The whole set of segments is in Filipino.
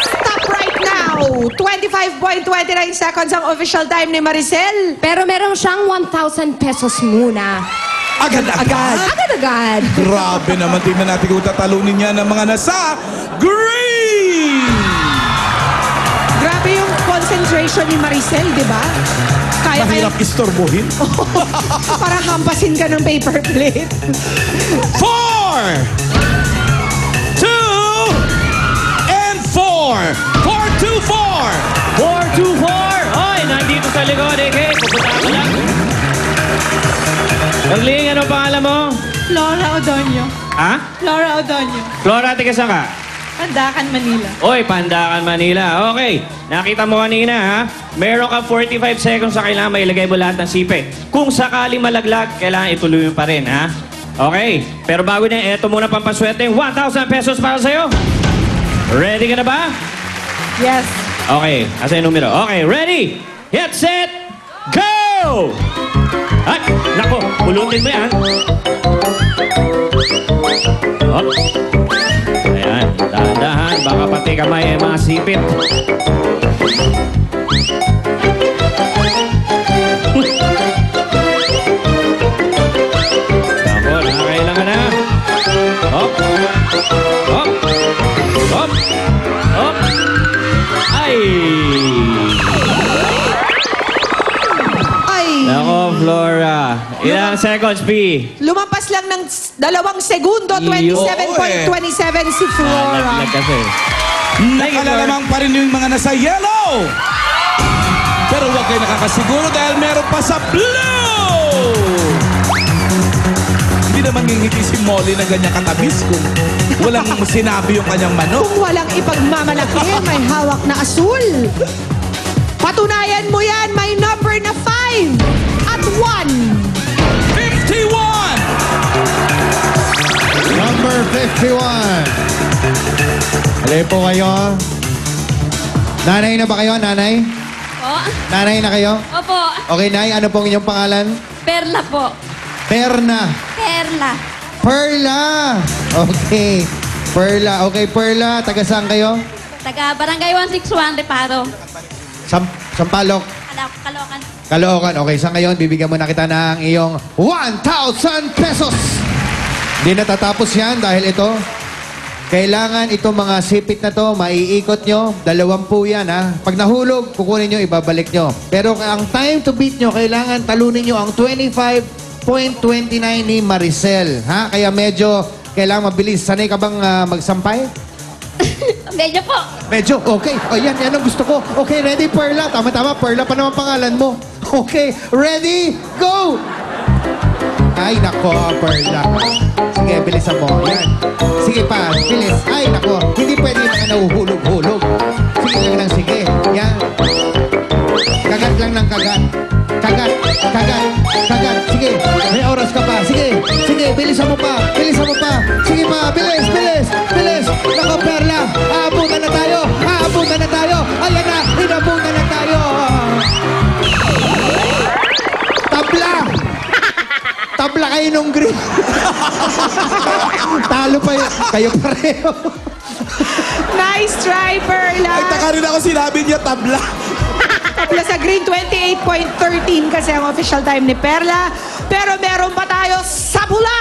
Stop right now! 25.29 seconds ang official time ni Maricel. Pero meron siyang 1,000 pesos muna. Agad-agad. Agad-agad. Grabe naman. Tingnan natin kung tatalunin niya ng mga nasa green! Grabe yung concentration ni Maricel, di ba? Kaya Mahirap istorbohin. para hampasin ka ng paper plate. 4, 2, and 4. 4-2-4. 4-2-4. Hoy, nandito sa likod, eh. Pupunta ka lang. Darling, ano pangalan mo? Flora Odonio. Ha? Flora Odonio. Flora, tiga saan ka? Pandakan, Manila. Oy, Pandakan, Manila. Okay, nakita mo kanina ha? Meron ka 45 seconds sa kailangan mailagay mo lahat ng sipit. Kung sakali malaglag, kailangan ituloy mo pa rin ha? Okay, pero bago na, eto muna pampaswerte, 1,000 pesos para sa'yo. Ready ka na ba? Yes. Okay, asa yung numero? Okay, ready? Get set, go! Ay, nako, pulutin mo yan. Hop. Ayan, dahan-dahan, baka pati kamay ay mga sipit. Nako, nakakailangan na. Hop. Hop. Hop. Hop. Ay! Ay, Nako, Flora. Ilang seconds, P? lumampas lang ng 2 segundo, Iyo. 27.27 si Flora. Naglag kasi. Nakalalamang pa rin yung mga nasa yellow. Pero huwag kayo nakakasiguro dahil meron pa sa blue. Hindi naman ngingiti si Molly na ganyan katabis kung walang sinabi yung kanyang manok. Kung walang ipagmamalaki, may hawak na asul. Patunayan mo yan, may number na 5 at 1. 51! Number 51. Halay po kayo. Nanay na ba kayo, nanay? Po? Nanay na kayo? Opo. Okay, nay, ano pong inyong pangalan? Perla po. Perna. Perla. Perla! Okay. Perla. Okay, Perla. Taga saan kayo? Taga Barangay 161, Reparo. Sampalok. Kalokan. Caloocan. Okay, sa ngayon, bibigyan mo na kita ng iyong 1,000 pesos. Hindi natatapos yan dahil ito, kailangan itong mga sipit na to, maiikot nyo. 20 yan, ha? Pag nahulog, kukunin nyo, ibabalik nyo. Pero ang time to beat nyo, kailangan talunin nyo ang 25.29 ni Maricel, ha? Kaya medyo kailangan mabilis. Sanay ka bang magsampay? Medyo po. Medyo, okay. O yan, yan ang gusto ko. Okay, ready, Perla? Tama-tama, Perla pa naman pangalan mo. Okay, ready, go! Ay, nako, Perla. Sige, bilisan mo. Yan. Sige pa, bilis. Ay, nako, hindi pwede yung mga nahuhulog-hulog. Sige lang ng sige. Yan. Kagat lang ng kagat. Kagat, kagat, kagat. Sige, may oras ka pa. Sige, sige, bilisan mo pa. Bilisan mo pa. Sige pa, bilis, bilis, bilis. Nako, Perla, aabutan na tayo. Aabutan na tayo. Ayan na, inabutan na tayo. Tabla! Tabla kayo nung green. Talo pa yun. Kayo pareho. Nice try, Perla. Ay, taka rin ako sinabi niya tabla. Tabla sa green, 28.13 kasi ang official time ni Perla. Pero meron pa tayo sa pula.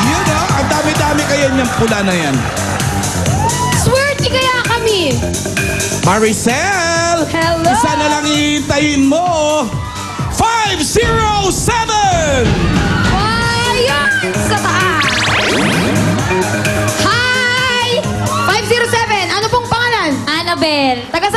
Yun ha, ang dami-dami kaya niyang pula na yan. Swerte kaya kami. Maricel! Hello! Isa na lang ihintayin mo. 507! Ayan! Sa taas! Hi! 507! Ano pong pangalan? Annabel. Taga